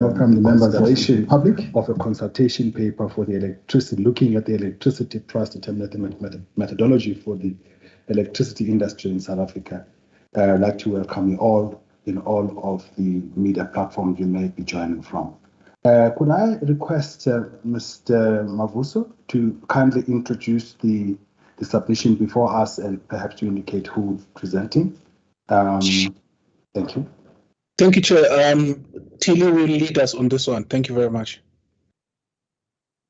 welcome the members public of a consultation paper for the electricity, looking at the electricity price determinant methodology for the electricity industry in South Africa. I'd like to welcome you all in all of the media platforms you may be joining from. Could I request Mr. Mavuso to kindly introduce the submission before us and perhaps to indicate who is presenting? Thank you. Thank you, Chair. Tilly will lead us on this one. Thank you very much.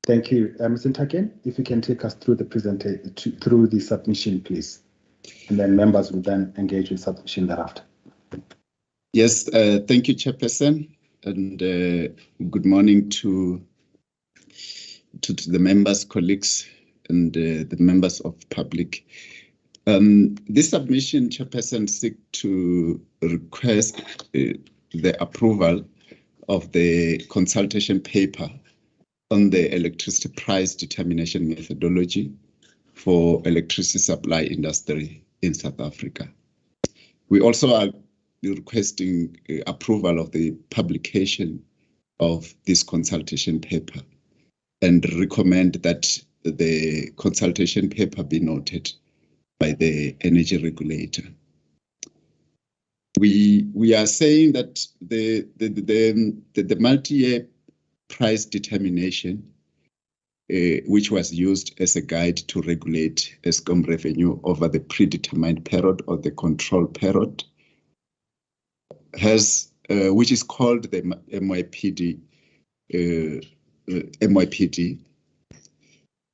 Thank you. Mr. Ntaken, if you can take us through the presentation, through the submission, please. And then members will then engage with submission thereafter. Yes, thank you, Chairperson, and good morning to the members, colleagues, and the members of public. This submission, Chairperson, seeks to request the approval of the consultation paper on the electricity price determination methodology for electricity supply industry in South Africa. We also are requesting approval of the publication of this consultation paper and recommend that the consultation paper be noted by the energy regulator. We are saying that the multi-year price determination, which was used as a guide to regulate Eskom revenue over the predetermined period or the control period, has which is called the MYPD.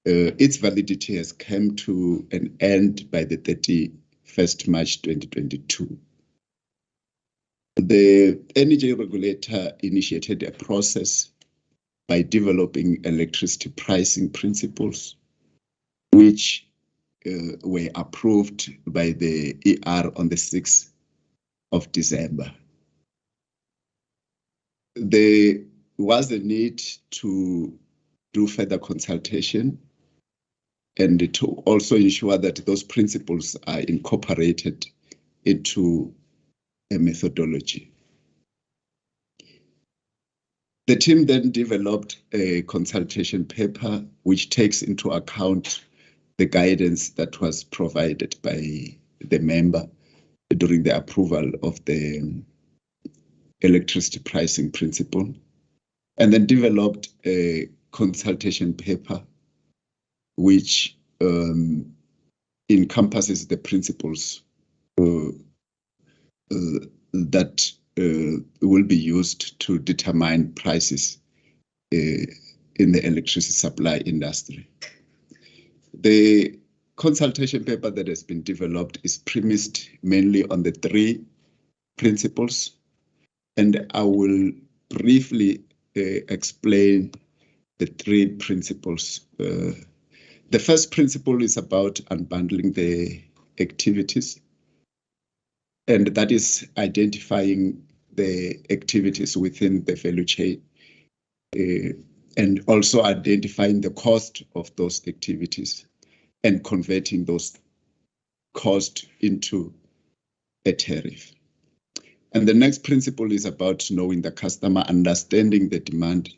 Its validity has come to an end by the 31st March 2022. The energy regulator initiated a process by developing electricity pricing principles, which were approved by the ER on the 6th of December. There was a need to do further consultation and to also ensure that those principles are incorporated into a methodology. The team then developed a consultation paper which takes into account the guidance that was provided by the member during the approval of the electricity pricing principle, and then developed a consultation paper which encompasses the principles that will be used to determine prices in the electricity supply industry. The consultation paper that has been developed is premised mainly on the three principles, and I will briefly explain the three principles. The first principle is about unbundling the activities, and that is identifying the activities within the value chain and also identifying the cost of those activities and converting those costs into a tariff. And the next principle is about knowing the customer, understanding the demand.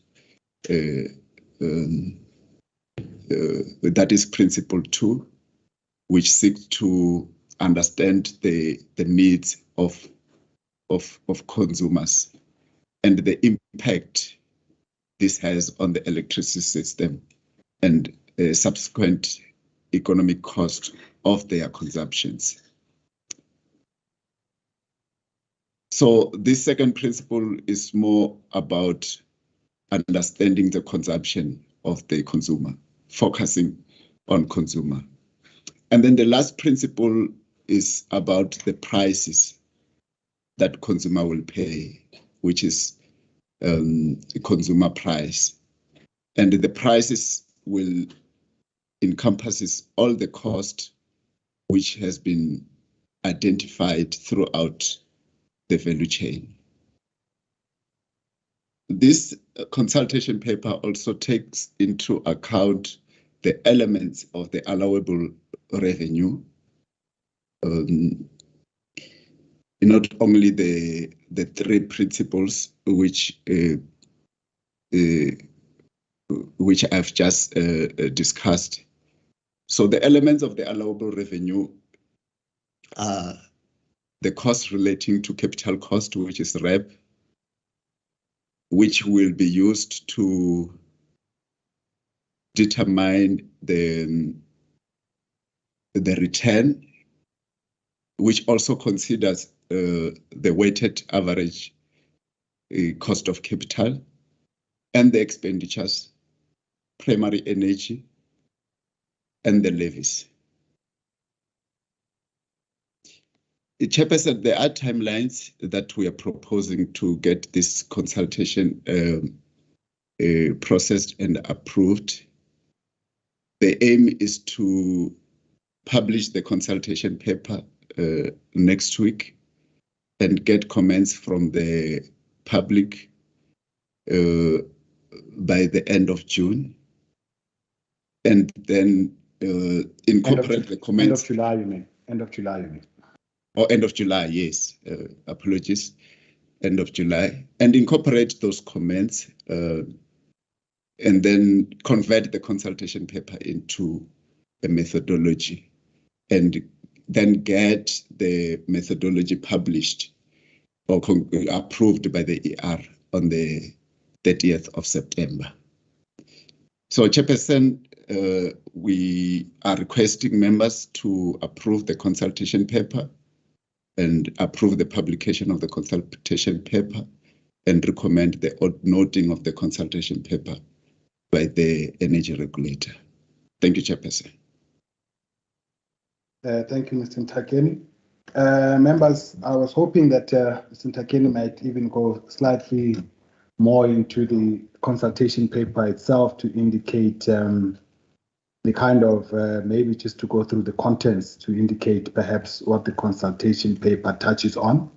That is principle 2, which seeks to understand the needs of consumers and the impact this has on the electricity system and subsequent economic cost of their consumptions. So this second principle is more about understanding the consumption of the consumer, focusing on consumer. And then the last principle is about the prices that consumer will pay, which is the consumer price. And the prices will encompasses all the cost which has been identified throughout the value chain. This consultation paper also takes into account the elements of the allowable revenue, not only the three principles which which I've just discussed. So the elements of the allowable revenue are the cost relating to capital cost, which is REP, which will be used to determine the return, which also considers the weighted average cost of capital and the expenditures, primary energy, and the levies. Chairperson, there are timelines that we are proposing to get this consultation processed and approved. The aim is to publish the consultation paper next week and get comments from the public by the end of June, and then incorporate the comments. End of July, you mean? End of July, you mean? Or end of July, yes. Apologies. End of July, and incorporate those comments, and then convert the consultation paper into a methodology, and then get the methodology published or approved by the ER on the 30th of September. So, Chairperson, we are requesting members to approve the consultation paper and approve the publication of the consultation paper and recommend the noting of the consultation paper by the energy regulator. Thank you, Chairperson. Thank you, Mr. Ntakeni. Members, I was hoping that Mr. Ntakeni might even go slightly more into the consultation paper itself to indicate the kind of, maybe just to go through the contents to indicate perhaps what the consultation paper touches on.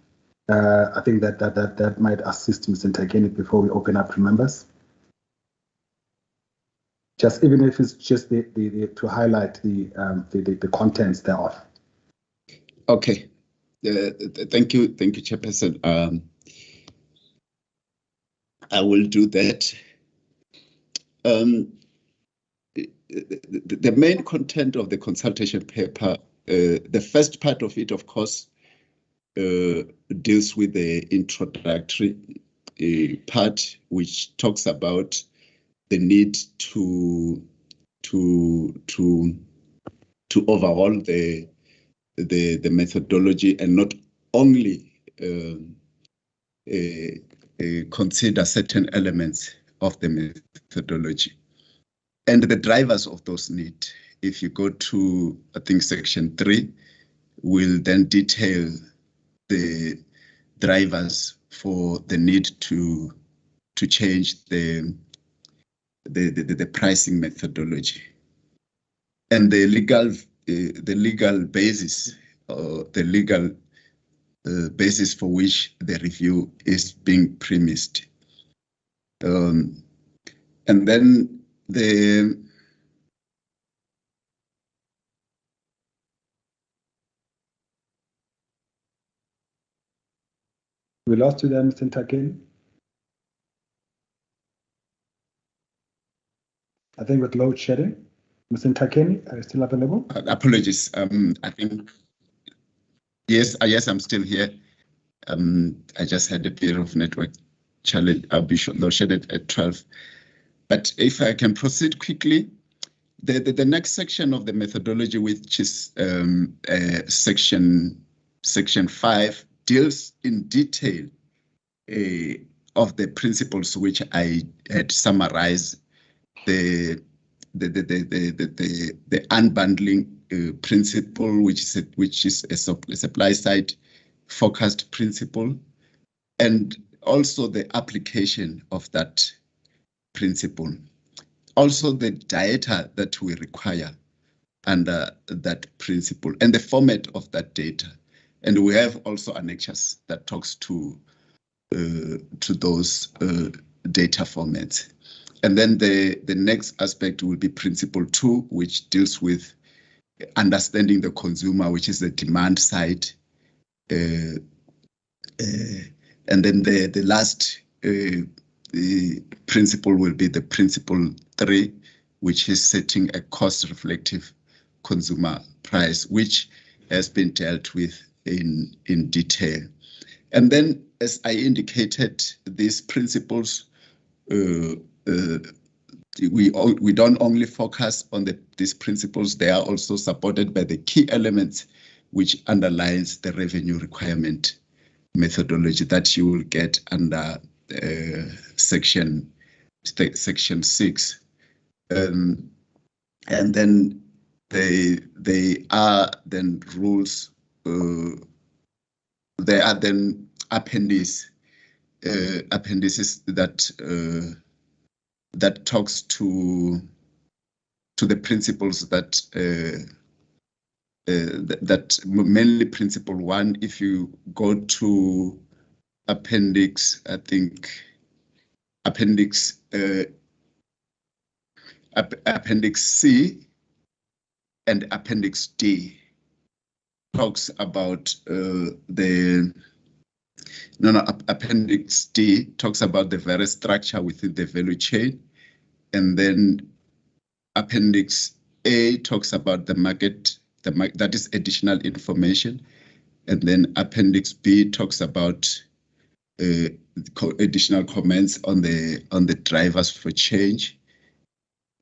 I think that might assist Mr. Ntakeni before we open up to members. Just even if it's just to highlight the contents thereof. Okay. Thank you, Chairperson. I will do that. The main content of the consultation paper, the first part of it, of course, deals with the introductory part, which talks about the need to overhaul the methodology and not only consider certain elements of the methodology and the drivers of those needs. If you go to, I think, section 3, will then detail the drivers for the need to change the pricing methodology and the legal basis, or the legal basis for which the review is being premised. And then We lost you there, Mr. Ntakeni. I think with load shedding. Mr. Ntakeni, are you still available? Apologies. I think, yes, I'm still here. I just had a bit of network challenge. I'll be load shedded at 12. But if I can proceed quickly, the next section of the methodology, which is section 5, deals in detail of the principles which I had summarized. The unbundling principle, which is a supply side focused principle, and also the application of that principle. Also the data that we require under that principle and the format of that data. And we have also annexures that talks to those data formats. And then the next aspect will be principle 2, which deals with understanding the consumer, which is the demand side. And then the last principle will be the principle 3, which is setting a cost-reflective consumer price, which has been dealt with in detail. And then, as I indicated, these principles, we don't only focus on these principles, they are also supported by the key elements which underlines the revenue requirement methodology that you will get under section 6. And then they are then rules, they are then appendices that talks to the principles that that mainly principle 1. If you go to appendix, I think appendix C and appendix D talks about appendix D talks about the various structure within the value chain, and then appendix A talks about the market, that is additional information, and then appendix B talks about additional comments on the drivers for change,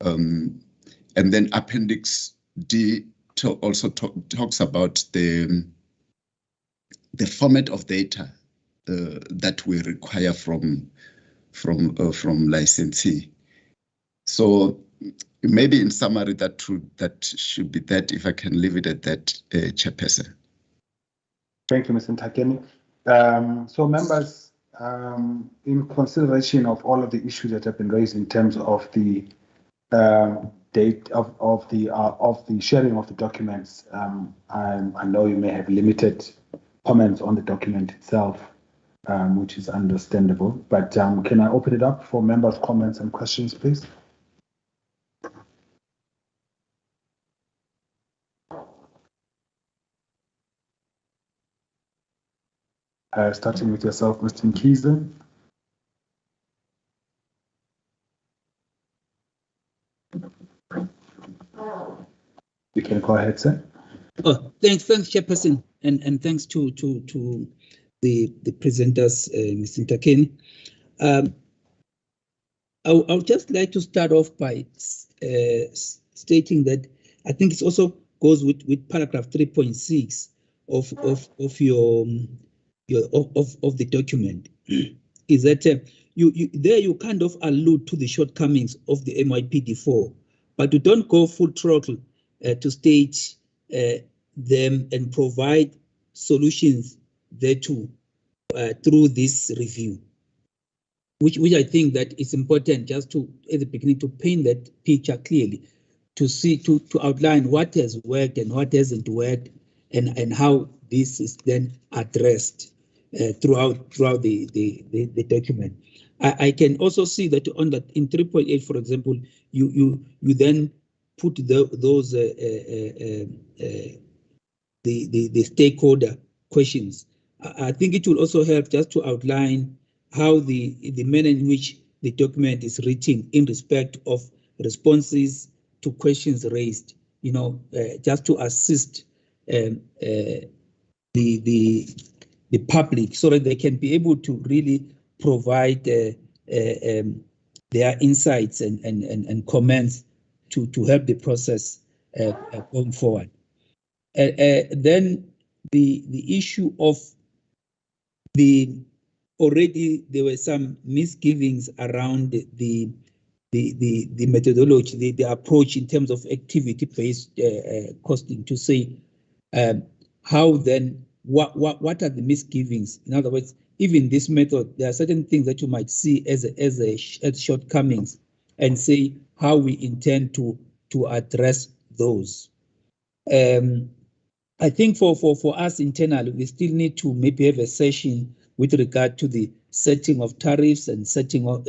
and then appendix D also talks about the format of data that we require from licensee. So maybe in summary, that should be that, if I can leave it at that, Chairperson. Thank you, Mr. Ntakeni. So members, in consideration of all of the issues that have been raised in terms of the date of the sharing of the documents, I know you may have limited comments on the document itself, which is understandable, but can I open it up for members' comments and questions, please? Starting with yourself, Mr. Nkiza. You can go ahead, sir. Oh, thanks, Chairperson, and thanks to the presenters, Mr. Ntakeni. I would just like to start off by stating that I think it also goes with paragraph 3.6 of the document, is that you kind of allude to the shortcomings of the MYPD4, but you don't go full throttle to state them and provide solutions thereto through this review, which I think that is important, just to at the beginning to paint that picture clearly, to outline what has worked and what hasn't worked, and how this is then addressed throughout the document. I can also see that on that in 3.8, for example, you then put those the stakeholder questions. I think it will also help just to outline how the manner in which the document is written in respect of responses to questions raised, just to assist the public, so that they can be able to really provide their insights and comments to help the process going forward. Then the issue of already there were some misgivings around the methodology, the approach in terms of activity-based costing, to say how then what are the misgivings? In other words, even this method, there are certain things that you might see as shortcomings, and say how we intend to address those. I think for us internally, we still need to maybe have a session with regard to the setting of tariffs and setting of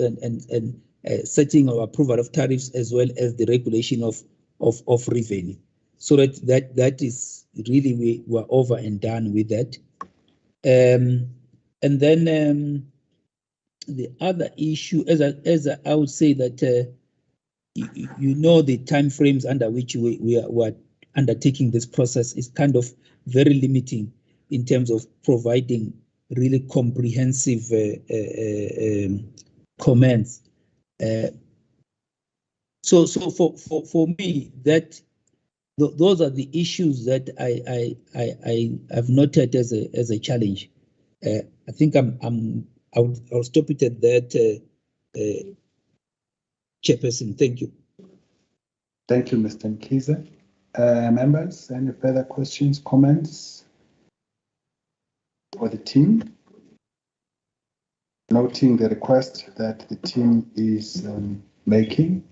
setting or approval of tariffs, as well as the regulation of revenue, so that is really we're over and done with that. And then the other issue, as I would say that you know the timeframes under which we are undertaking this process is kind of very limiting in terms of providing really comprehensive comments. So for me, that those are the issues that I have noted as a challenge. I think I'll stop it at that, Chairperson. Thank you. Thank you, Mr. Mkhize. Members, any further questions, comments for the team? Noting the request that the team is making.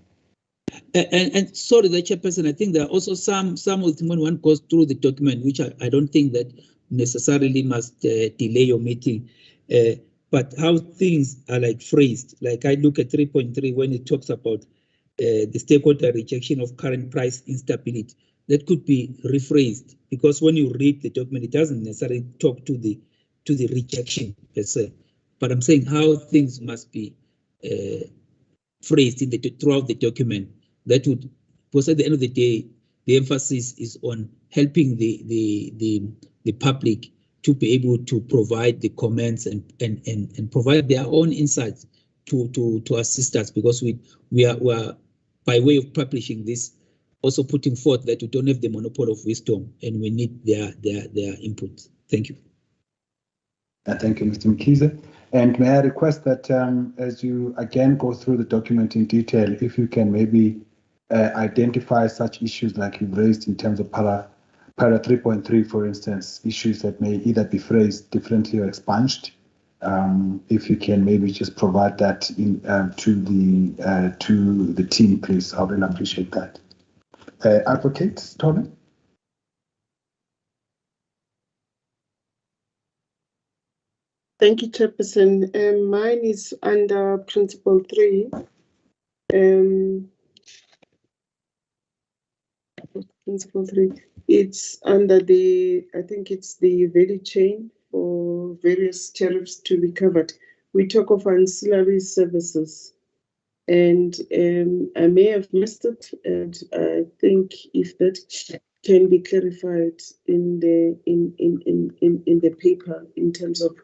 And sorry, the Chairperson, I think there are also some of them when one goes through the document, which I don't think that necessarily must delay your meeting. But how things are like phrased, like I look at 3.3 when it talks about the stakeholder rejection of current price instability, that could be rephrased, because when you read the document, it doesn't necessarily talk to the rejection per se. But I'm saying how things must be phrased throughout the document. That would, because at the end of the day, the emphasis is on helping the public to be able to provide the comments and provide their own insights to assist us, because we are by way of publishing this also putting forth that we don't have the monopoly of wisdom and we need their input. Thank you. Thank you, Mr. Mkhize. And may I request that as you again go through the document in detail, if you can maybe identify such issues like you've raised in terms of para 3.3, for instance, issues that may either be phrased differently or expunged. If you can maybe just provide that in, to the team, please. I would appreciate that. Advocate Tony. Thank you, Chairperson. Mine is under Principle 3. Principle 3. It's under I think it's the value chain for various tariffs to be covered. We talk of ancillary services, and I may have missed it, and I think if that can be clarified in the paper in terms of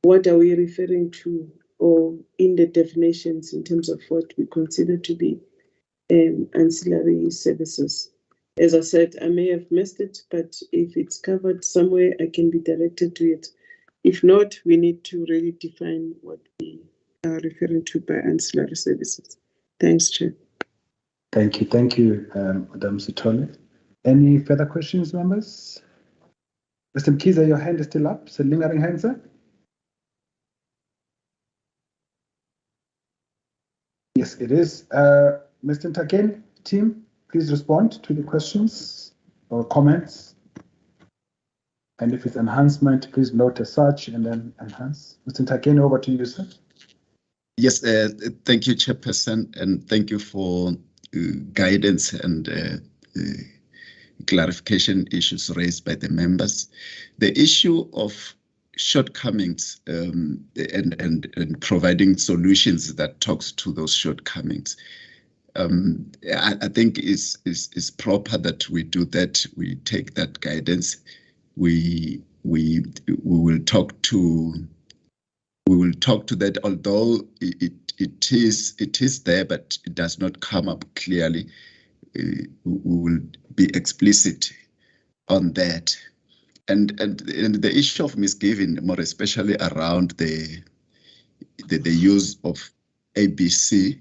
what are we referring to, or in the definitions in terms of what we consider to be ancillary services. As I said, I may have missed it, but if it's covered somewhere, I can be directed to it. If not, we need to really define what we are referring to by ancillary services. Thanks, Chair. Thank you, Madam Sitole. Any further questions, members? Mr. Mkhize, your hand is still up. It's a lingering hand, sir. Yes, it is. Mr. Ntakeni, team, please respond to the questions or comments. And if it's enhancement, please note as such and then enhance. Mr. Ntakeni, over to you, sir. Yes, thank you, Chairperson, and thank you for guidance and clarification issues raised by the members. The issue of shortcomings and providing solutions that talks to those shortcomings, I think is proper that we do that. We take that guidance. We will talk to that, although it is there, but it does not come up clearly. We will be explicit on that. And the issue of misgiving, more especially around the use of ABC,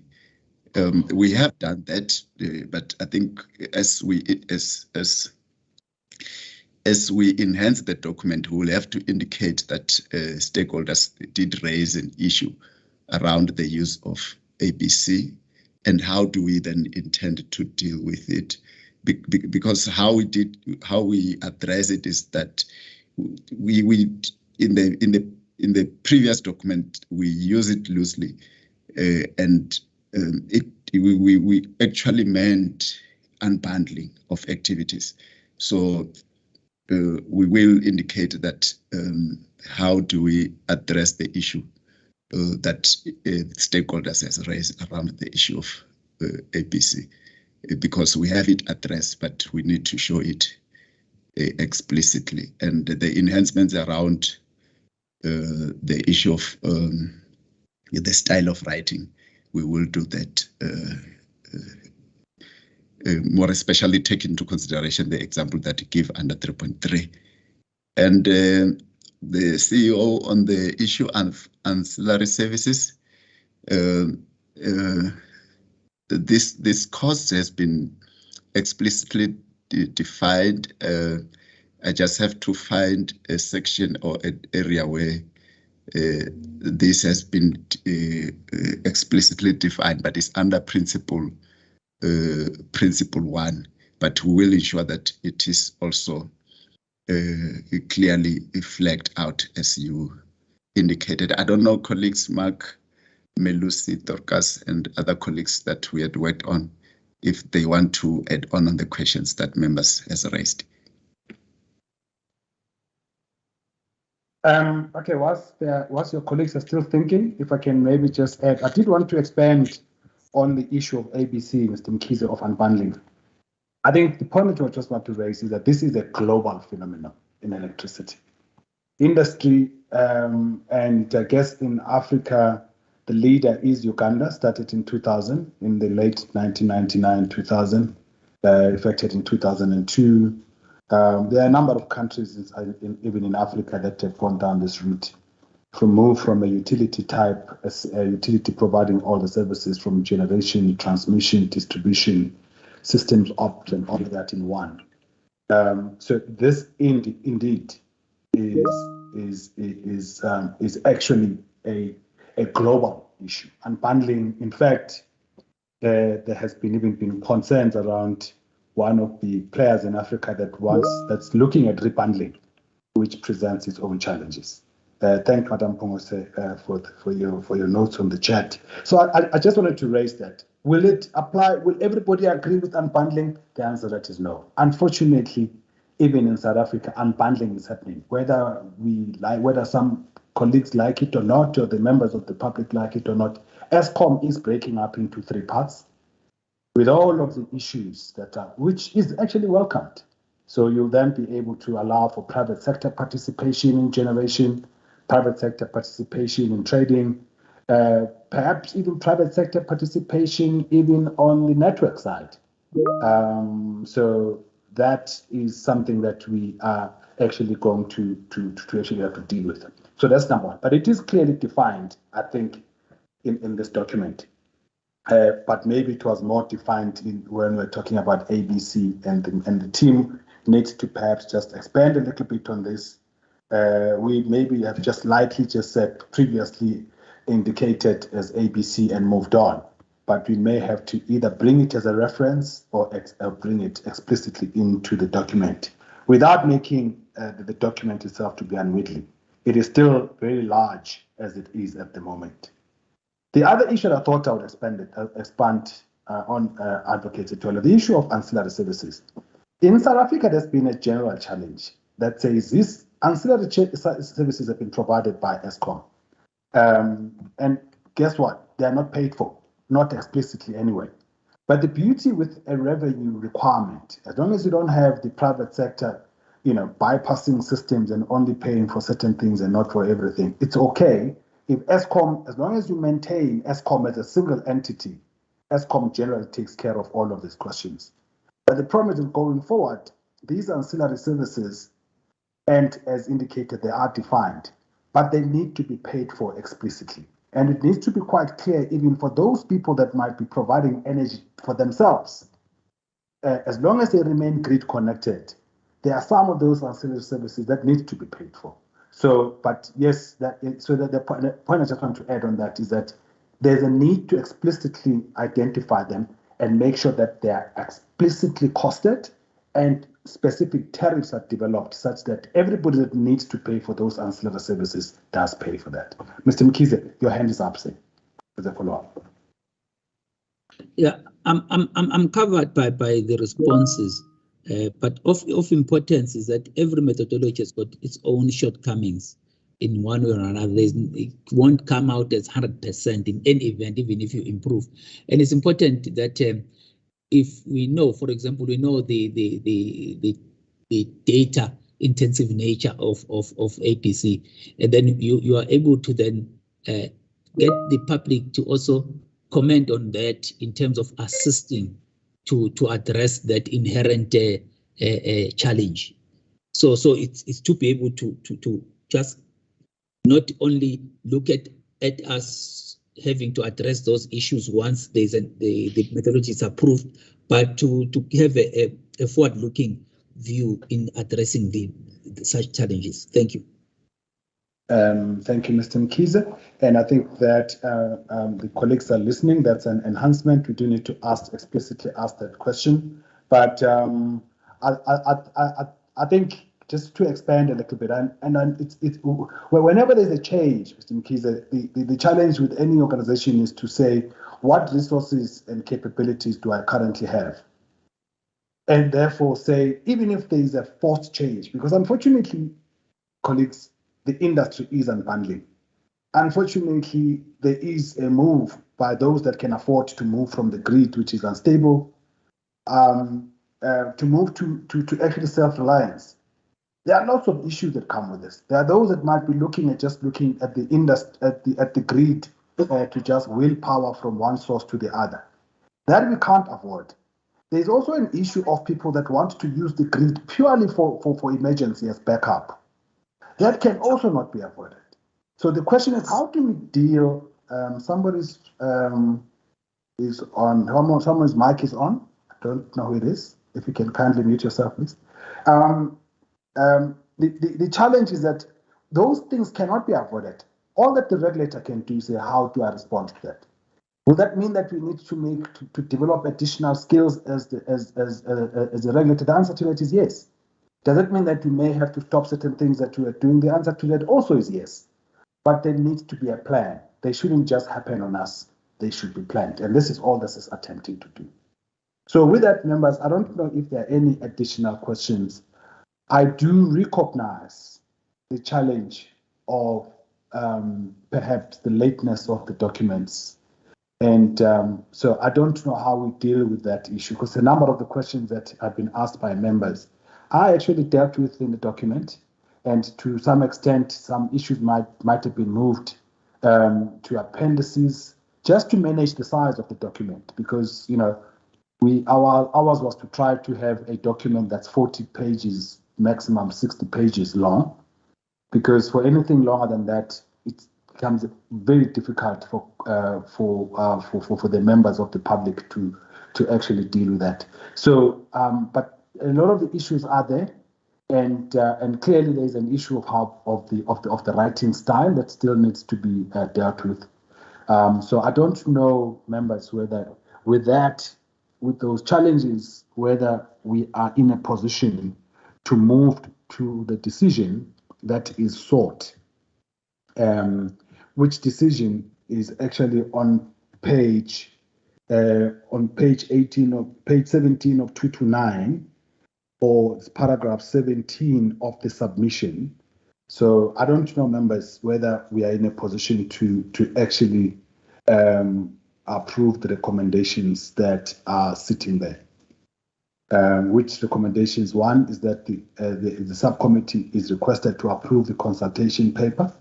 we have done that, but I think as we enhance the document, we will have to indicate that stakeholders did raise an issue around the use of ABC, and how do we then intend to deal with it? Because how we address it is that we in the previous document we use it loosely, and we actually meant unbundling of activities. So we will indicate that how do we address the issue that stakeholders has raised around the issue of ABC, because we have it addressed, but we need to show it explicitly. And the enhancements around the issue of the style of writing, we will do that, more especially take into consideration the example that you give under 3.3. And the CEO on the issue of ancillary services, this cost has been explicitly defined. I just have to find a section or an area where this has been explicitly defined, but it's under principle 1. But we will ensure that it is also clearly flagged out as you indicated. I don't know, colleagues Mark, Melusi, Dorcas, and other colleagues that we had worked on, if they want to add on the questions that members has raised. Okay, whilst your colleagues are still thinking, if I can maybe just add, I did want to expand on the issue of ABC, Mr. Mkhize, of unbundling. I think the point that I just want to raise is that this is a global phenomenon in electricity. Industry, and I guess in Africa, the leader is Uganda, started in 2000, in the late 1999, 2000, effected in 2002. There are a number of countries, even in Africa, that have gone down this route, move from a utility type, a utility providing all the services from generation, transmission, distribution, systems opt, and all of that in one. So this indeed is actually a global issue. Unbundling, in fact, there has been even been concerns around one of the players in Africa that's looking at rebundling, which presents its own challenges. Thank Madam Pongose for your notes on the chat. So I just wanted to raise that. Will it apply? Will everybody agree with unbundling? The answer to that is no. Unfortunately, even in South Africa, unbundling is happening. Whether some colleagues like it or not, or the members of the public like it or not, Eskom is breaking up into 3 parts, with all of the issues which is actually welcomed. So you'll then be able to allow for private sector participation in generation, private sector participation in trading, perhaps even private sector participation even on the network side. So that is something that we are actually going to actually have to deal with. So that's number one. But it is clearly defined, I think, in this document. But maybe it was more defined when we're talking about ABC, and the team needs to perhaps just expand a little bit on this. We maybe have just lightly just said previously indicated as ABC and moved on, but we may have to either bring it as a reference or bring it explicitly into the document without making the document itself to be unwieldy. It is still very large as it is at the moment. The other issue that I thought I would expand on, Advocate Sithole, the issue of ancillary services. In South Africa, there's been a general challenge that says these ancillary services have been provided by Eskom. And guess what? They are not paid for, not explicitly anyway. But the beauty with a revenue requirement, as long as you don't have the private sector, bypassing systems and only paying for certain things and not for everything, it's okay. If Eskom, as long as you maintain Eskom as a single entity, Eskom generally takes care of all of these questions. But the problem is going forward, these ancillary services, and as indicated, they are defined, but they need to be paid for explicitly. And it needs to be quite clear, even for those people that might be providing energy for themselves. As long as they remain grid connected, there are some of those ancillary services that need to be paid for. So, but yes, the point I just want to add on that is that there's a need to explicitly identify them and make sure that they are explicitly costed and specific tariffs are developed such that everybody that needs to pay for those ancillary services does pay for that. Mr. Mkhize, your hand is up, sir, as a follow-up. Yeah, I'm covered by the responses. But of importance is that every methodology has got its own shortcomings. in one way or another. It won't come out as 100% in any event, even if you improve. And it's important that if we know, for example, we know the data intensive nature of APC, and then you are able to then get the public to also comment on that in terms of assisting to address that inherent challenge. So it's to be able to just not only look at us having to address those issues once the methodology is approved, but to have a forward-looking view in addressing such challenges. Thank you. Thank you, Mr. Mkhize. And I think that the colleagues are listening. That's an enhancement. We do need to explicitly ask that question. But I think just to expand a little bit, and it's whenever there's a change, Mr. Mkhize, the challenge with any organization is to say, what resources and capabilities do I currently have? And therefore say, even if there is a forced change, because unfortunately, colleagues, the industry is unbundling. Unfortunately, there is a move by those that can afford to move from the grid, which is unstable, to move to actually self-reliance. There are lots of issues that come with this. There are those that might be looking at the industry, at the grid, to just will power from one source to the other. That we can't avoid. There's also an issue of people that want to use the grid purely for emergency as backup. That can also not be avoided. So the question is, how do we deal? Somebody's is on. Someone's mic is on. I don't know who it is. If you can kindly mute yourself, please. The challenge is that those things cannot be avoided. All that the regulator can do is say, how do I respond to that? Will that mean that we need to develop additional skills as a regulator? The answer to that is yes. Does it mean that we may have to stop certain things that we are doing? The answer to that also is yes. But there needs to be a plan. They shouldn't just happen on us. They should be planned. And this is all this is attempting to do. So with that, members, I don't know if there are any additional questions. I do recognize the challenge of perhaps the lateness of the documents. And so I don't know how we deal with that issue, because a number of the questions that have been asked by members are actually dealt with in the document. And to some extent, some issues might have been moved to appendices just to manage the size of the document, because, you know, ours was to try to have a document that's 40 pages, maximum 60 pages long, because for anything longer than that, it becomes very difficult for the members of the public to actually deal with that. So, but a lot of the issues are there, and clearly there is an issue of the writing style that still needs to be dealt with. So I don't know, members, whether with those challenges, whether we are in a position to move to the decision that is sought, which decision is actually on page 17 of 229, or paragraph 17 of the submission. So I don't know, members, whether we are in a position to actually approve the recommendations that are sitting there. Which recommendations? One is that the subcommittee is requested to approve the consultation paper,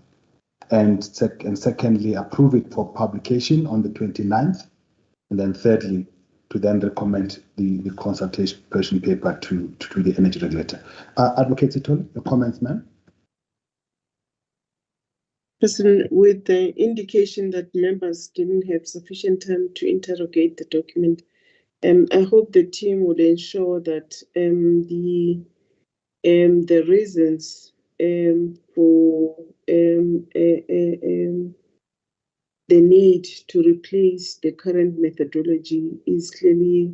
and secondly, approve it for publication on the 29th, and then thirdly, to then recommend the consultation paper to the energy regulator. Advocate Sithole, your comments, ma'am? President, with the indication that members didn't have sufficient time to interrogate the document, I hope the team will ensure that the reasons for the need to replace the current methodology is clearly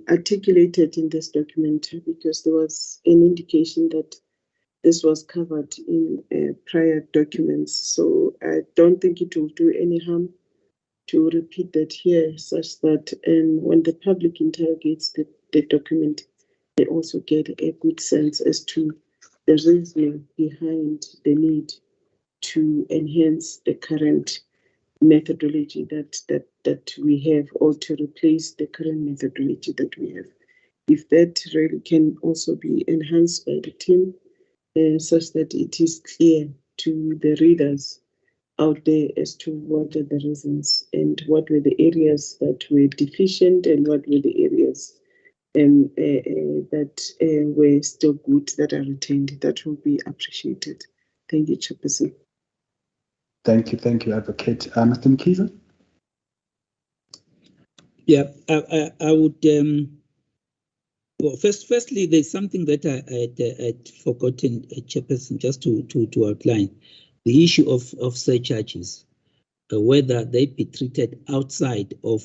articulated in this document, because there was an indication that this was covered in prior documents. So I don't think it will do any harm to repeat that here, such that when the public interrogates the document, they also get a good sense as to the reasoning behind the need to enhance the current methodology that we have, or to replace the current methodology that we have. If that really can also be enhanced by the team, such that it is clear to the readers out there as to what are the reasons and what were the areas that were deficient and what were the areas that were still good that are retained. That will be appreciated. Thank you, Chairperson. Thank you, Advocate. Mr. Mkhize? Yeah, I would. Well, firstly, there's something that I had forgotten, Chairperson, just to outline the issue of surcharges, whether they be treated outside of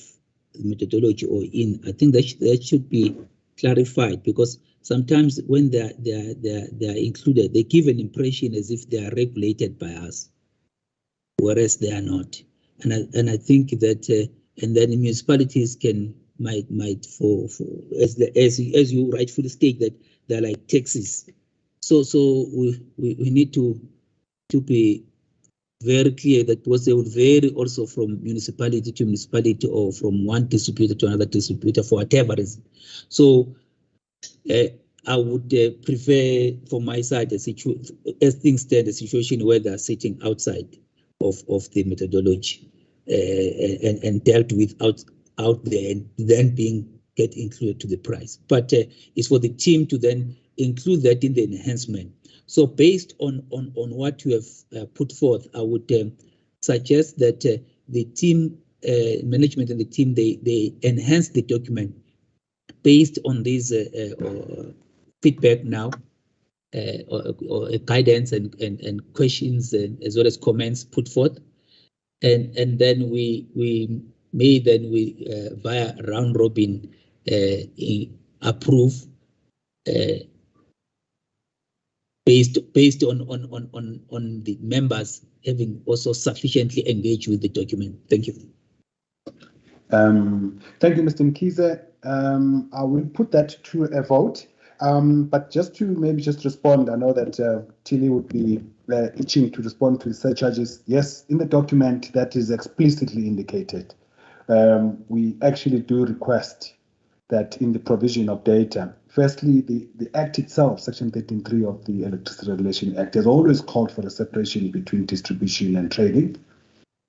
the methodology or in. I think that should be clarified, because sometimes when they are included, they give an impression as if they are regulated by us, whereas they are not. And I think that and then the municipalities might for as you rightfully state, that they're like taxes. So we need to be very clear that because they would vary also from municipality to municipality, or from one distributor to another distributor, for whatever reason. So I would prefer, from my side, as things stand, a situation where they're sitting outside of the methodology and dealt with out there, and then get included to the price. But it's for the team to then include that in the enhancement. So based on what you have put forth, I would suggest that the team management and the team, they enhance the document based on these feedback now, or guidance and questions, and as well as comments put forth, and then we may then via round robin approve based on the members having also sufficiently engaged with the document. Thank you. Thank you, Mr. Mkhize. I will put that to a vote. But just to maybe respond, I know that Tilly would be itching to respond to the surcharges. Yes, in the document that is explicitly indicated. We actually do request that in the provision of data, firstly, the Act itself, Section 13.3 of the Electricity Regulation Act, has always called for a separation between distribution and trading.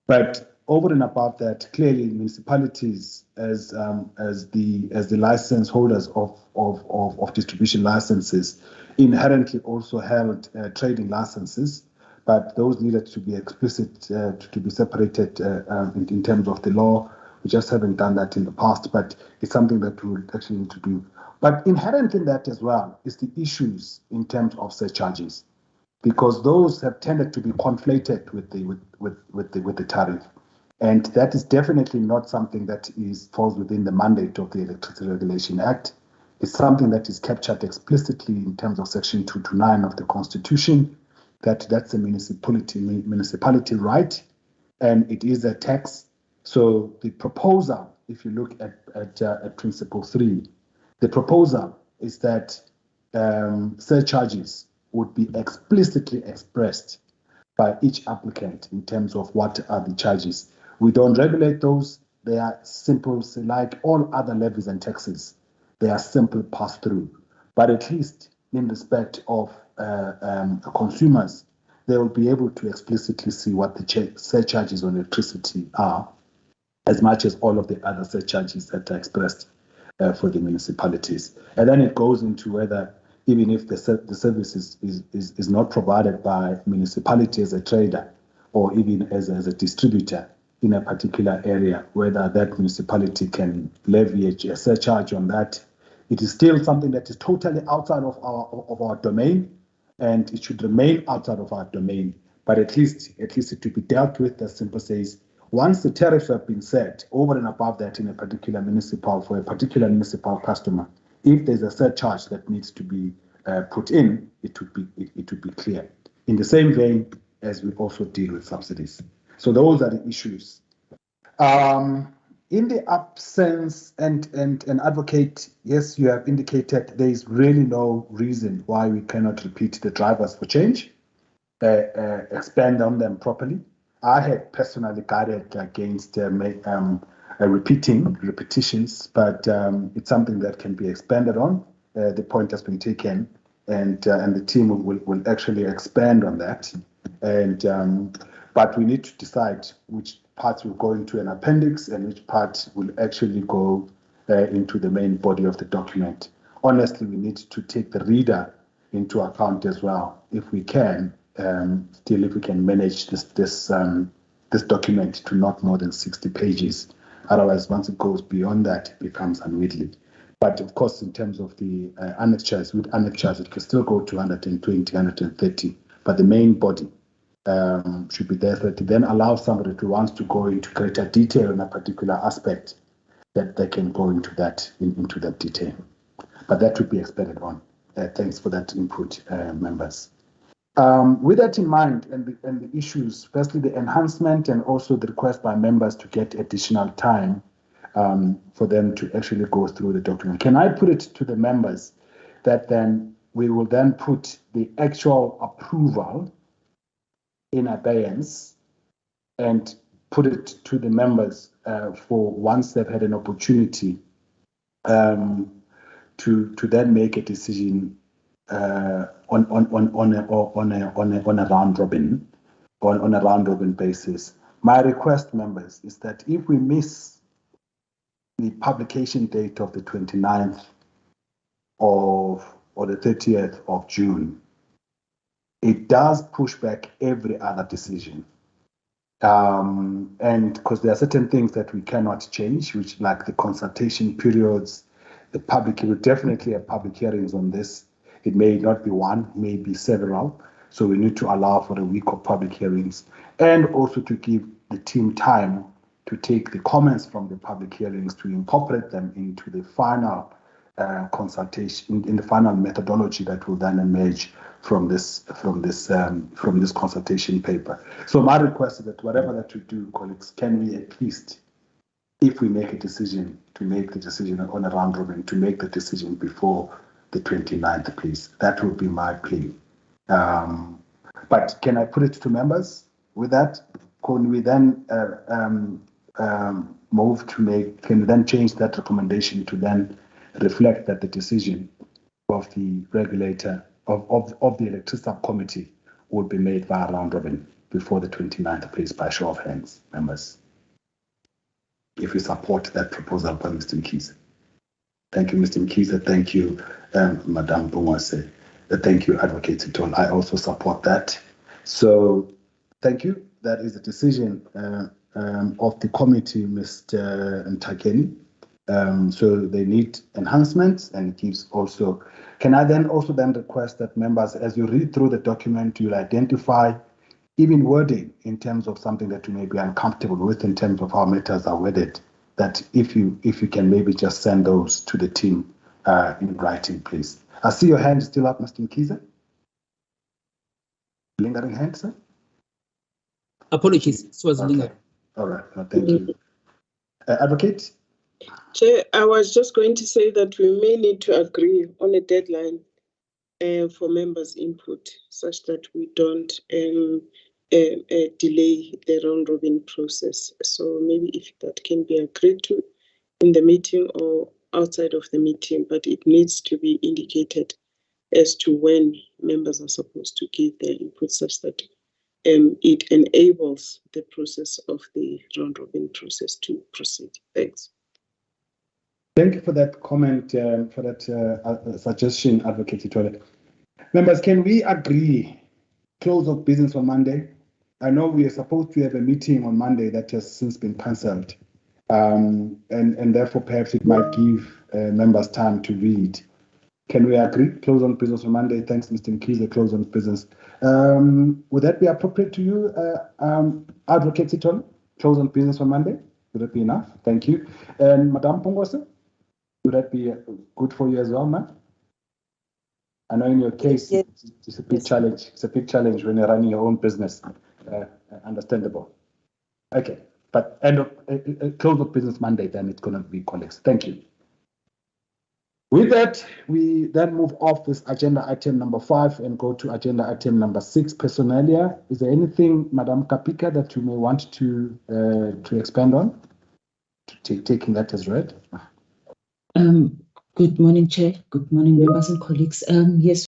But over and above that, clearly municipalities as the license holders of distribution licenses inherently also held trading licenses, but those needed to be explicit, to be separated in terms of the law. We just haven't done that in the past, but it's something that we will actually need to do. But inherent in that as well is the issues in terms of surcharges, because those have tended to be conflated with the tariff. And that is definitely not something that falls within the mandate of the Electricity Regulation Act. It's something that is captured explicitly in terms of Section 229 of the Constitution, that's a municipality right, and it is a tax. So the proposal, if you look at Principle 3, the proposal is that surcharges would be explicitly expressed by each applicant in terms of what are the charges. We don't regulate those. They are simple, like all other levies and taxes. They are simple pass-through. But at least in respect of consumers, they will be able to explicitly see what the surcharges on electricity are, as much as all of the other surcharges that are expressed for the municipalities. And then it goes into whether, even if the service is not provided by municipality as a trader, or even as a distributor in a particular area, whether that municipality can levy a surcharge on that. It is still something that is totally outside of our domain, and it should remain outside of our domain. But at least it to be dealt with, as simple says, once the tariffs have been set over and above that in a particular for a particular municipal customer, if there's a surcharge that needs to be put in, it would be clear. In the same vein as we also deal with subsidies. So those are the issues. In the absence and advocate, yes, you have indicated there is really no reason why we cannot repeat the drivers for change. expand on them properly. I had personally guided against repetitions, but it's something that can be expanded on. The point has been taken, and the team will actually expand on that. And but we need to decide which parts will go into an appendix and which part will actually go into the main body of the document. Honestly, we need to take the reader into account as well, if we can. Still, if we can manage this document to not more than 60 pages. Otherwise, once it goes beyond that, it becomes unwieldy. But of course, in terms of the annexures, with annexures, it can still go to 120, 130. But the main body should be there 30. Then allow somebody who wants to go into greater detail in a particular aspect, that they can go into that detail. But that would be expanded on. Thanks for that input, members. With that in mind, and the issues, firstly, the enhancement and also the request by members to get additional time for them to actually go through the document. Can I put it to the members that then we will then put the actual approval in abeyance and put it to the members for once they've had an opportunity to then make a decision on a round robin basis. My request, members, is that if we miss the publication date of the 29th or the 30th of June, it does push back every other decision. And because there are certain things that we cannot change, which like the consultation periods, the public, we definitely have public hearings on this. It may not be one, may be several. So we need to allow for a week of public hearings and also to give the team time to take the comments from the public hearings to incorporate them into the final consultation, in the final methodology that will then emerge from this consultation paper. So my request is that whatever that we do, colleagues, can we at least, if we make a decision, to make the decision on a round robin, to make the decision before the 29th, please. That would be my plea. But can I put it to members with that? Can we then move to make, can we then change that recommendation to then reflect that the decision of the regulator of the electricity subcommittee would be made via round robin before the 29th, please, by show of hands, members, if you support that proposal by Mr. Mkhize. Thank you, Mr. Mkhize. Thank you, Madam Bongwase. Thank you, Advocate Sitol. I also support that. So thank you. That is the decision of the committee, Mr. Ntakeni. So they need enhancements, and it gives also. Can I then also request that members, as you read through the document, you'll identify even wording in terms of something that you may be uncomfortable with in terms of how matters are worded, that if you can maybe just send those to the team in writing, please. I see your hand still up, Mr. Mkhize. Lingering hand, sir? Apologies, it was lingering. All right, no, thank you. Advocate? Chair, I was just going to say that we may need to agree on a deadline for members' input, such that we don't delay the round robin process. So maybe if that can be agreed to in the meeting or outside of the meeting, but it needs to be indicated as to when members are supposed to give their input, such that it enables the process of the round robin process to proceed. Thanks. Thank you for that comment, for that suggestion, Advocate Sitole. Members, can we agree close of business on Monday? I know we are supposed to have a meeting on Monday that has since been cancelled, and therefore perhaps it might give members time to read. Can we agree? Close on business on Monday. Thanks, Mr. Mkhize. Close on business. Would that be appropriate to you, Advocate Sitole? Close on business on Monday? Would that be enough? Thank you. And Madam Pongwase, would that be good for you as well, ma'am? I know in your case, yes. It's a big challenge. It's a big challenge when you're running your own business. Understandable. Okay, but end of close of business Monday, then it's going to be colleagues. Thank you. With that, we then move off this agenda item number 5 and go to agenda item number 6, personalia. Is there anything, Madam Kapika, that you may want to expand on? Taking that as read. Good morning, Chair. Good morning, members and colleagues. Yes,